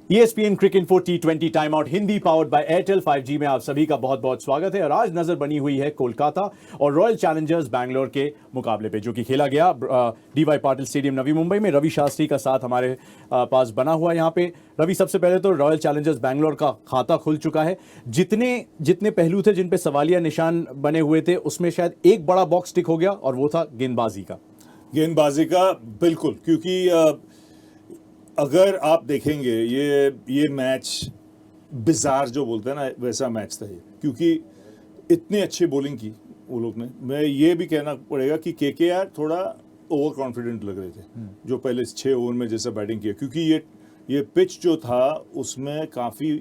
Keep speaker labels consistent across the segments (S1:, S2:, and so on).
S1: ESPN cricket for T20 time out Hindi powered by Airtel 5G में आप सभी का बहुत बहुत स्वागत है। और आज नजर बनी हुई है कोलकाता और रॉयल चैलेंजर्स बैंगलोर के मुकाबले पे, जो कि खेला गया DY पाटिल स्टेडियम नवी मुंबई में। रवि शास्त्री का साथ हमारे पास बना हुआ यहाँ पे। रवि, सबसे पहले तो रॉयल चैलेंजर्स बैंगलोर का खाता खुल चुका है। जितने जितने पहलू थे जिन पे सवालिया निशान बने हुए थे, उसमें शायद एक बड़ा बॉक्स टिक हो गया और वो था गेंदबाजी का।
S2: बिल्कुल, क्योंकि अगर आप देखेंगे ये मैच बिजार जो बोलते हैं ना, वैसा मैच था ये, क्योंकि इतनी अच्छी बॉलिंग की वो लोग ने। मैं ये भी कहना पड़ेगा कि KKR थोड़ा ओवर कॉन्फिडेंट लग रहे थे जो पहले 6 ओवर में जैसा बैटिंग किया, क्योंकि ये पिच जो था उसमें काफ़ी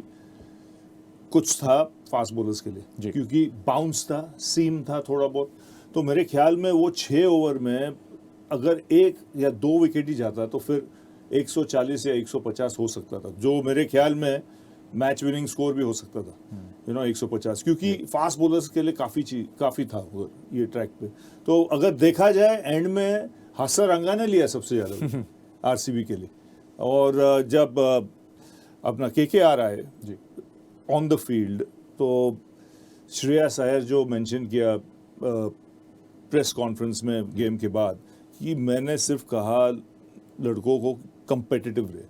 S2: कुछ था फास्ट बॉलर्स के लिए, क्योंकि बाउंस था, सीम था थोड़ा बहुत। तो मेरे ख्याल में वो 6 ओवर में अगर 1 या 2 विकेट ही जाता तो फिर 140 या 150 हो सकता था, जो मेरे ख्याल में मैच विनिंग स्कोर भी हो सकता था, 150, क्योंकि फास्ट बॉलर्स के लिए काफ़ी था ये ट्रैक पे। तो अगर देखा जाए एंड में हसरंगा ने लिया सबसे ज़्यादा RCB के लिए। और जब अपना KKR आए ऑन द फील्ड, तो श्रेयस अय्यर जो मेंशन किया प्रेस कॉन्फ्रेंस में गेम के बाद कि मैंने सिर्फ कहा लड़कों को कंपेटिटिव रहे,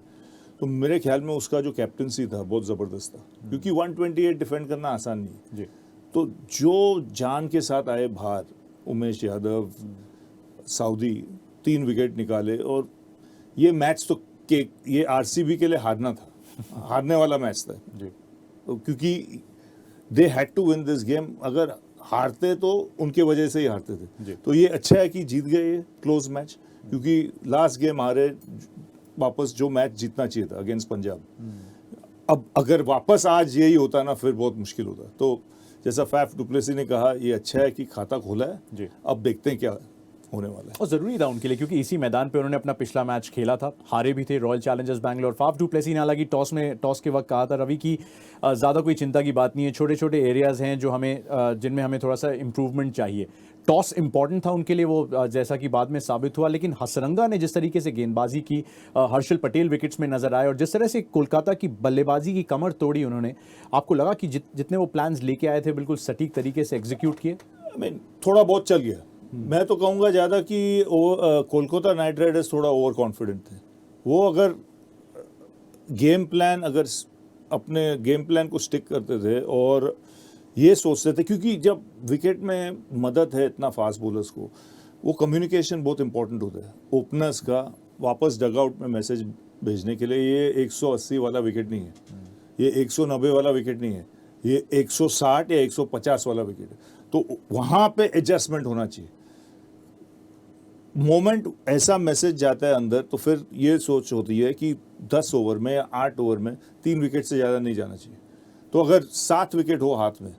S2: तो मेरे ख्याल में उसका जो कैप्टनसी था बहुत ज़बरदस्त था, क्योंकि 128 डिफेंड करना आसान नहीं। तो जो जान के साथ आए बाहर, उमेश यादव, साउदी 3 विकेट निकाले। और ये मैच तो ये RCB के लिए हारना था, हारने वाला मैच था, तो क्योंकि they had to win this game. अगर हारते तो उनके वजह से ही हारते थे। तो ये अच्छा है कि जीत गए ये क्लोज मैच, क्योंकि लास्ट गेम हारे, वापस जो मैच जीतना चाहिए था अगेंस्ट पंजाब। अब अगर वापस आज यही होता ना, फिर बहुत मुश्किल होता। तो जैसा फैफ डुप्लेसी ने कहा, ये अच्छा है कि खाता खोला है, अब देखते हैं क्या होने वाला है।
S1: और जरूरी था उनके लिए, क्योंकि इसी मैदान पे उन्होंने अपना पिछला मैच खेला था, हारे भी थे royal Challengers Bangalore. Faf du Plessis ने हालांकि टॉस के वक्त कहा था रवि की ज़्यादा कोई चिंता की बात नहीं है, छोटे छोटे एरियाज हैं जो जिनमें हमें थोड़ा सा इंप्रूवमेंट चाहिए। टॉस इंपॉर्टेंट था उनके लिए, वो जैसा कि बाद में साबित हुआ। लेकिन हसरंगा ने जिस तरीके से गेंदबाजी की, हर्षल पटेल विकेट्स में नजर आए, और जिस तरह से कोलकाता की बल्लेबाजी की कमर तोड़ी उन्होंने, आपको लगा कि जितने वो प्लान्स लेके आए थे बिल्कुल सटीक तरीके से एग्जीक्यूट किए?
S2: थोड़ा बहुत चल गया। मैं तो कहूँगा ज़्यादा कि कोलकाता नाइट राइडर्स थोड़ा ओवर कॉन्फिडेंट थे। वो अगर अपने गेम प्लान को स्टिक करते थे और ये सोचते थे, क्योंकि जब विकेट में मदद है इतना फास्ट बॉलर्स को, वो कम्युनिकेशन बहुत इंपॉर्टेंट होता है ओपनर्स का, वापस डगआउट में मैसेज भेजने के लिए। ये 180 वाला विकेट नहीं है, ये 190 वाला विकेट नहीं है, ये 160 या 150 वाला विकेट है। तो वहाँ पे एडजस्टमेंट होना चाहिए। मोमेंट ऐसा मैसेज जाता है अंदर, तो फिर ये सोच होती है कि 10 ओवर में या 8 ओवर में 3 विकेट से ज़्यादा नहीं जाना चाहिए। तो अगर 7 विकेट हो हाथ में,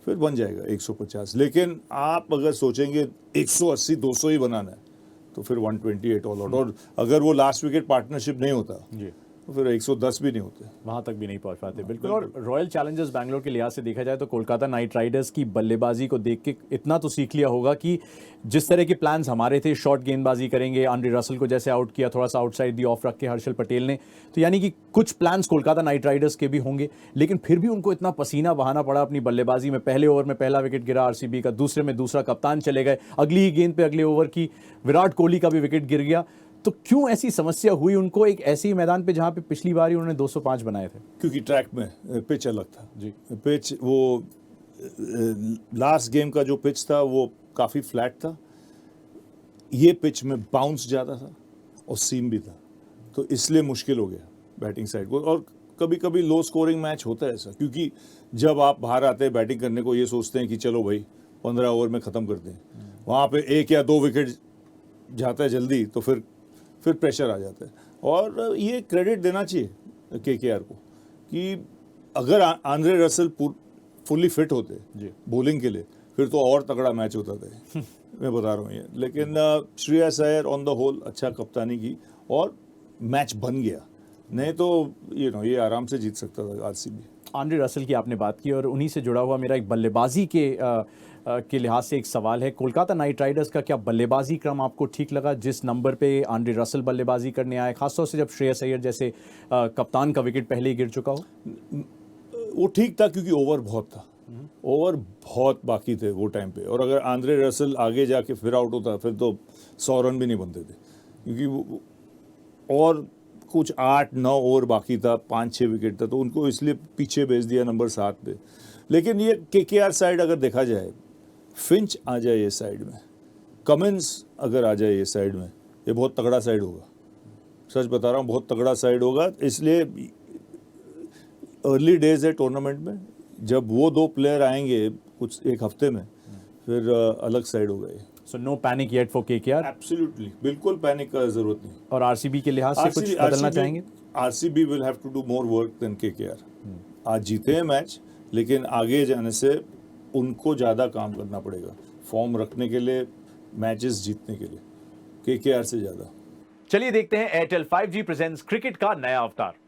S2: फिर बन जाएगा 150। लेकिन आप अगर सोचेंगे 180 200 ही बनाना है, तो फिर 128 ऑल आउट। और अगर वो लास्ट विकेट पार्टनरशिप नहीं होता तो फिर 110 भी नहीं होते,
S1: वहां तक भी नहीं पहुंच पाते। बिल्कुल। और रॉयल चैलेंजर्स बैंगलोर के लिहाज से देखा जाए तो कोलकाता नाइट राइडर्स की बल्लेबाजी को देख के इतना तो सीख लिया होगा कि जिस तरह के प्लान्स हमारे थे, शॉर्ट गेंदबाजी करेंगे, आंद्रे रसल को जैसे आउट किया थोड़ा सा आउटसाइड दी ऑफ रख के हर्षल पटेल ने, तो यानी कि कुछ प्लान्स कोलकाता नाइट राइडर्स के भी होंगे। लेकिन फिर भी उनको इतना पसीना बहाना पड़ा अपनी बल्लेबाजी में। पहले ओवर में पहला विकेट गिरा RCB का, दूसरे में दूसरा, कप्तान चले गए, अगली ही गेंद पे अगले ओवर की विराट कोहली का भी विकेट गिर गया। तो क्यों ऐसी समस्या हुई उनको एक ऐसे ही मैदान पे जहां पे पिछली बार ही उन्होंने 205 बनाए थे?
S2: क्योंकि ट्रैक में पिच अलग था पिच वो लास्ट गेम का जो पिच था वो काफ़ी फ्लैट था। ये पिच में बाउंस ज़्यादा था और सीम भी था, तो इसलिए मुश्किल हो गया बैटिंग साइड को। और कभी कभी लो स्कोरिंग मैच होता है ऐसा, क्योंकि जब आप बाहर आते हैं बैटिंग करने को, ये सोचते हैं कि चलो भाई 15 ओवर में ख़त्म करते हैं, वहाँ पे 1 या 2 विकेट जाता है जल्दी, तो फिर प्रेशर आ जाता है। और ये क्रेडिट देना चाहिए KKR को कि अगर आंद्रे रसल फुल्ली फिट होते बॉलिंग के लिए, फिर तो और तगड़ा मैच होता था। मैं बता रहा हूँ ये। लेकिन Shreyas Iyer on the whole अच्छा कप्तानी की और मैच बन गया, नहीं तो ये आराम से जीत सकता था RCB।
S1: आंद्रे रसल की आपने बात की, और उन्हीं से जुड़ा हुआ मेरा एक बल्लेबाजी के के लिहाज से एक सवाल है, कोलकाता नाइट राइडर्स का क्या बल्लेबाजी क्रम आपको ठीक लगा? जिस नंबर पे आंद्रे रसल बल्लेबाजी करने आए, खासतौर से जब श्रेयस अय्यर जैसे कप्तान का विकेट पहले ही गिर चुका हो?
S2: वो ठीक था क्योंकि ओवर बहुत था, ओवर बहुत बाकी थे वो टाइम पे। और अगर आंद्रे रसल आगे जाके फिर आउट होता फिर तो 100 रन भी नहीं बनते थे, क्योंकि और कुछ 8-9 ओवर बाकी था, 5-6 विकेट था, तो उनको इसलिए पीछे भेज दिया नंबर 7 पे। लेकिन ये केकेआर साइड अगर देखा जाए, फिंच आ जाए ये साइड में, कमिंस अगर आ जाए ये साइड में, ये बहुत तगड़ा साइड होगा। सच बता रहा हूँ, बहुत तगड़ा साइड होगा। इसलिए अर्ली डेज है टूर्नामेंट में, जब वो 2 प्लेयर आएंगे कुछ एक हफ्ते में, फिर अलग साइड होगा ये।
S1: So no panic yet for KKR?
S2: Absolutely, बिल्कुल पैनिक का जरूरत नहीं।
S1: और आरसीबी के लिहाज से कुछ बदलना चाहेंगे?
S2: RCB will have to do more work than KKR. आज जीते हैं मैच, लेकिन आगे जाने से उनको ज़्यादा काम करना पड़ेगा फॉर्म रखने के लिए, मैचेस जीतने के लिए, केकेआर से ज़्यादा।
S1: चलिए देखते हैं एयरटेल 5G प्रेजेंट्स क्रिकेट का नया अवतार।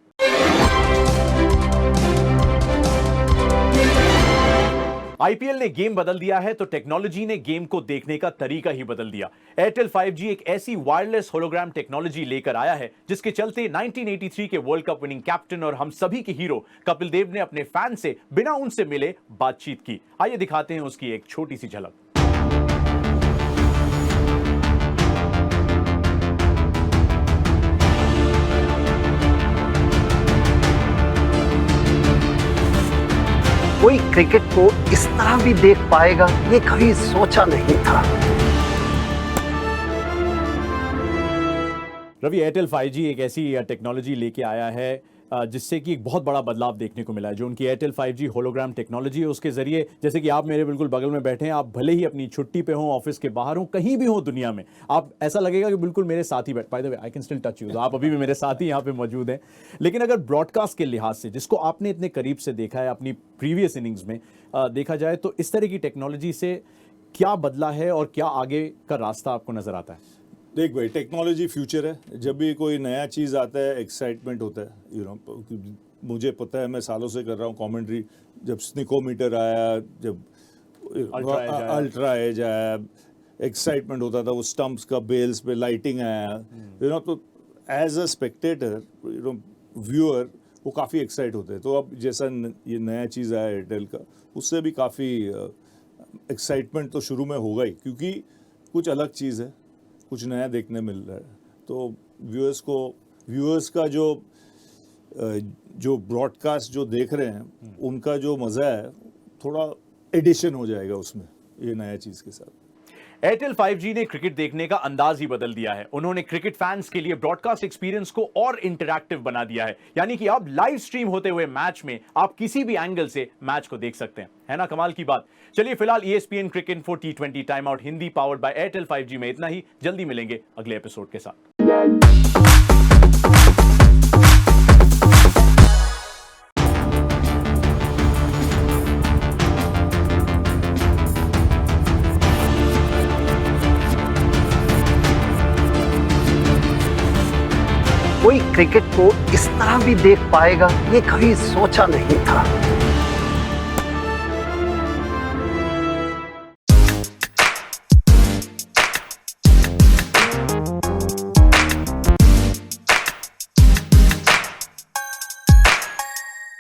S1: आईपीएल ने गेम बदल दिया है तो टेक्नोलॉजी ने गेम को देखने का तरीका ही बदल दिया। एयरटेल 5G एक ऐसी वायरलेस होलोग्राम टेक्नोलॉजी लेकर आया है जिसके चलते 1983 के वर्ल्ड कप विनिंग कैप्टन और हम सभी के हीरो कपिल देव ने अपने फैन से बिना उनसे मिले बातचीत की। आइए दिखाते हैं उसकी एक छोटी सी झलक।
S3: कोई क्रिकेट को इस तरह भी देख पाएगा, ये कभी सोचा नहीं था।
S1: रवि, एयरटेल 5G एक ऐसी टेक्नोलॉजी लेके आया है जिससे कि एक बहुत बड़ा बदलाव देखने को मिला है। जो उनकी एयरटेल 5G होलोग्राम टेक्नोलॉजी है, उसके जरिए जैसे कि आप मेरे बिल्कुल बगल में बैठे हैं, आप भले ही अपनी छुट्टी पे हो, ऑफिस के बाहर हो, कहीं भी हो दुनिया में, आप ऐसा लगेगा कि बिल्कुल मेरे साथ ही बैठ। By the way, I can still touch you, तो आप अभी भी मेरे साथ ही यहाँ पे मौजूद हैं। लेकिन अगर ब्रॉडकास्ट के लिहाज से, जिसको आपने इतने करीब से देखा है अपनी प्रीवियस इनिंग्स में, देखा जाए तो इस तरह की टेक्नोलॉजी से क्या बदला है और क्या आगे का रास्ता आपको नजर आता है?
S2: देख भाई, टेक्नोलॉजी फ्यूचर है। जब भी कोई नया चीज़ आता है, एक्साइटमेंट होता है। यू नो, मुझे पता है, मैं सालों से कर रहा हूँ कमेंट्री। जब स्निकोमीटर आया, जब अल्ट्रा एज आया, एक्साइटमेंट होता था। वो स्टंप्स का बेल्स पे लाइटिंग आया, यू नो, तो as a spectator, you know, viewer, वो काफ़ी एक्साइट होते हैं। तो अब जैसा ये नया चीज़ आया एयरटेल का, उससे भी काफ़ी एक्साइटमेंट तो शुरू में होगा ही, क्योंकि कुछ अलग चीज़ है, कुछ नया देखने मिल रहा है। तो व्यूअर्स का जो ब्रॉडकास्ट जो देख रहे हैं, उनका जो मज़ा है, थोड़ा एडिशन हो जाएगा उसमें ये नया चीज़ के साथ।
S1: एयरटेल 5G ने क्रिकेट देखने का अंदाज ही बदल दिया है। उन्होंने क्रिकेट फैंस के लिए ब्रॉडकास्ट एक्सपीरियंस को और इंटरैक्टिव बना दिया है। यानी कि अब लाइव स्ट्रीम होते हुए मैच में आप किसी भी एंगल से मैच को देख सकते हैं। है ना कमाल की बात? चलिए फिलहाल ESPN cricket for T20 time out Hindi powered by Airtel 5G में इतना ही। जल्दी मिलेंगे अगले एपिसोड के साथ।
S3: कोई क्रिकेट को इस तरह भी देख पाएगा, ये कभी सोचा नहीं था।